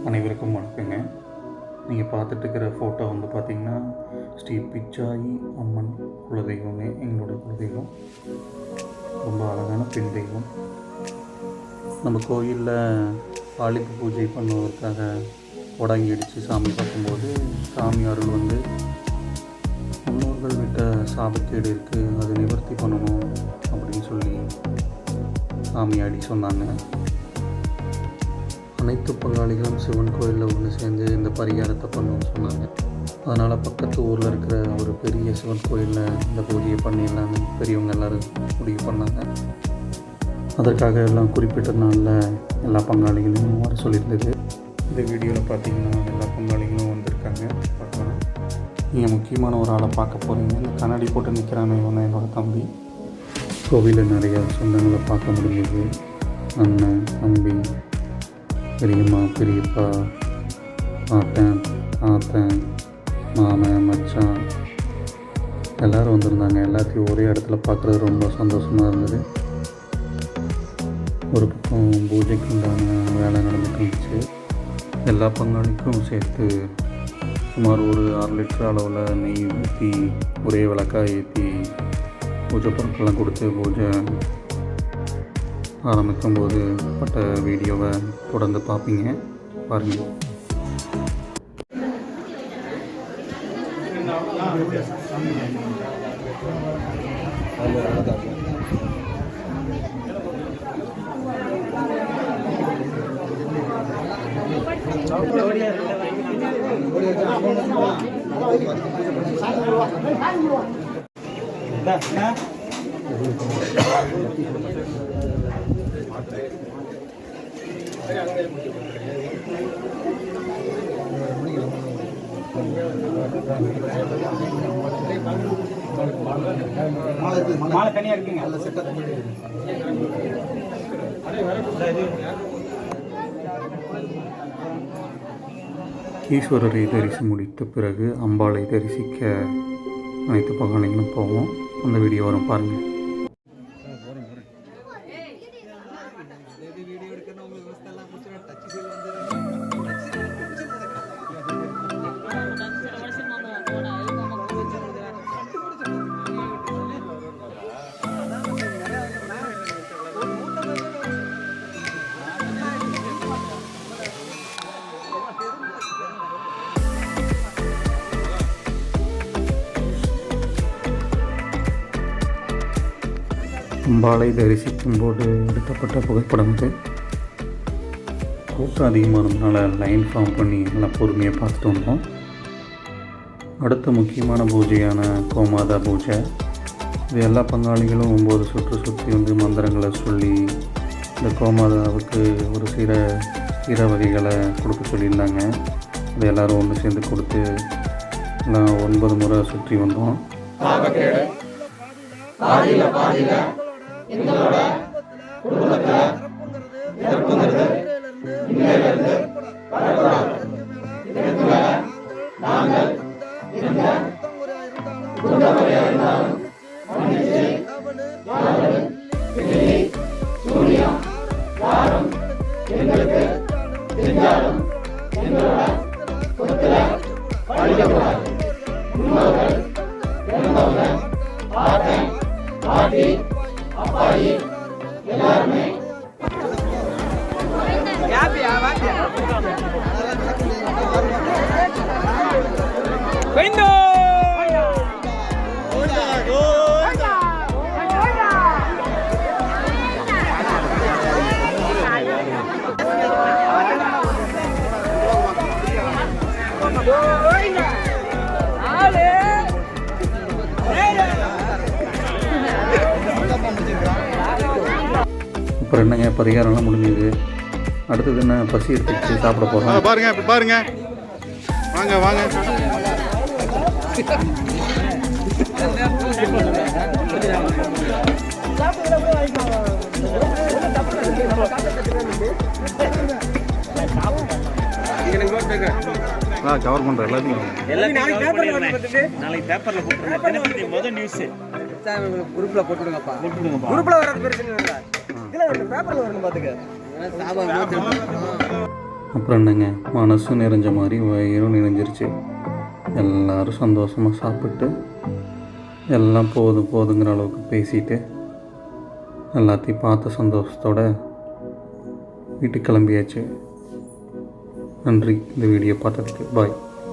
அனைவருக்கும் வணக்கங்க. நீங்கள் பார்த்துட்டு இருக்கிற ஃபோட்டோ வந்து பார்த்திங்கன்னா ஸ்ரீ பிச்சாயி அம்மன் குலதெய்வமே எங்களுடைய குலதெய்வம். ரொம்ப அழகான பெண் தெய்வம். நம்ம கோயிலில் ஆழிப்பு பூஜை பண்ணுவதற்காக உடங்கி அடித்து சாமி பார்க்கும்போது சாமி அருள் வந்து முன்னோர்கள் விட்ட சாபக்கேடு இருக்குது, அதை நிவர்த்தி பண்ணணும் அப்படின்னு சொல்லி சாமி அடி சொன்னாங்க. அனைத்து பங்காளிகளும் சிவன் கோயிலில் ஒன்று சேர்ந்து இந்த பரிகாரத்தை பண்ணணும்னு சொன்னாங்க. அதனால் பக்கத்து ஊரில் இருக்கிற ஒரு பெரிய சிவன் கோயிலில் இந்த பூஜையை பண்ணிடலான்னு பெரியவங்க எல்லோரும் முடிவு பண்ணாங்க. அதற்காக எல்லாம் குறிப்பிட்ட நாளில் எல்லா பங்காளிகளையும் வர சொல்லியிருந்தது. இந்த வீடியோவில் பார்த்திங்கன்னா எல்லா பங்காளிகளும் வந்திருக்காங்க. பார்க்கலாம். நீங்கள் முக்கியமான ஒரு ஆளை பார்க்க போகிறீங்க. இந்த கண்ணாடி போட்டு நிற்கிறானே இவன் என்னோடய தம்பி. கோவிலில் நிறையா சொந்தங்களை பார்க்க முடியுது. அண்ணன், தம்பி, பெரியம்மா, பெரியப்பா, ஆத்தன், ஆத்தன், மாமன், மச்சான் எல்லோரும் வந்திருந்தாங்க. எல்லாத்தையும் ஒரே இடத்துல பார்க்குறது ரொம்ப சந்தோஷமாக இருந்தது. ஒரு பக்கம் பூஜைக்கு உண்டான வேலை நடந்துட்டு இருந்துச்சு. எல்லா பங்காளிக்கும் சேர்த்து சுமார் ஒரு 6 லிட்டர் அளவில் நெய் ஊற்றி ஒரே விளக்காக ஏற்றி பூஜை பொருட்கள்லாம் கொடுத்து பூஜை ஆரம்பிக்கும்போது பட்ட வீடியோவை தொடர்ந்து பார்ப்பீங்க. பாருங்கள். மாலை தனியா இருக்குங்க. ஈஸ்வரரை தரிசி முடித்த பிறகு அம்பாளை தரிசிக்க அனைத்து பங்காளிகளும் போவோம். அந்த வீடியோ வரும் பாருங்கள். அம்பாளை தரிசிக்கும் போது எடுக்கப்பட்ட புகைப்படம் இது. கூட்டம் அதிகமானதுனால லைன் ஃபார்ம் பண்ணி எல்லாம் பொறுமையாக பார்த்துட்டு வந்தோம். அடுத்த முக்கியமான பூஜையான கோமாதா பூஜை. இது எல்லா பங்காளிகளும் 9 சுற்று சுற்றி வந்து மந்திரங்களை சொல்லி இந்த கோமாதாவுக்கு ஒரு சீர வகைகளை கொடுக்க சொல்லியிருந்தாங்க. அது எல்லோரும் ஒன்று சேர்ந்து கொடுத்து எல்லாம் 9 முறை சுற்றி வந்தோம். எங்களோட குடும்பத்துல பிறப்புங்கிறது இன்னையிலிருந்து வரக்கூடாது. இதுல நாங்கள் எந்த குற்றமுறையா இருந்தாலும் மன்னிச்சு யாரு வெள்ளி சூரியன் யாரும் எங்களுக்கு செஞ்சாலும் எங்களோட சொத்துல பழிக்கக்கூடாது. முன்னோர்கள் பிறந்தவங்க ஆத்தன், பாட்டி, அப்பாயி எல்லாருமே அப்புறம் என்னங்க பரிகாரம்லாம் முடிஞ்சது. அடுத்தது என்ன, பசி எடுத்துக்கிட்டு சாப்பிட போகிறோம். பாருங்க இப்படி பாருங்க. வாங்க வாங்க. கவர் பண்ணுற எல்லாத்தையும் நாளைக்கு பேப்பரில் போட்டுருங்க. முதல் நியூஸ் குரூப்பில் போட்டுவிடுங்கப்பா. குரூப்பில் வர்றது பிரச்சனை இல்லை. இதில் பேப்பரில் வரணும் பார்த்துக்க. அப்புறம் என்னங்க, மனசும் நிறைஞ்ச மாதிரி வயிறும் நிறைஞ்சிருச்சு. எல்லோரும் சந்தோஷமாக சாப்பிட்டு எல்லாம் போதுங்கிற அளவுக்கு பேசிட்டு எல்லாத்தையும் பார்த்த சந்தோஷத்தோட வீட்டுக்கு கிளம்பியாச்சு. நன்றி இந்த வீடியோ பார்த்ததுக்கு. பாய்.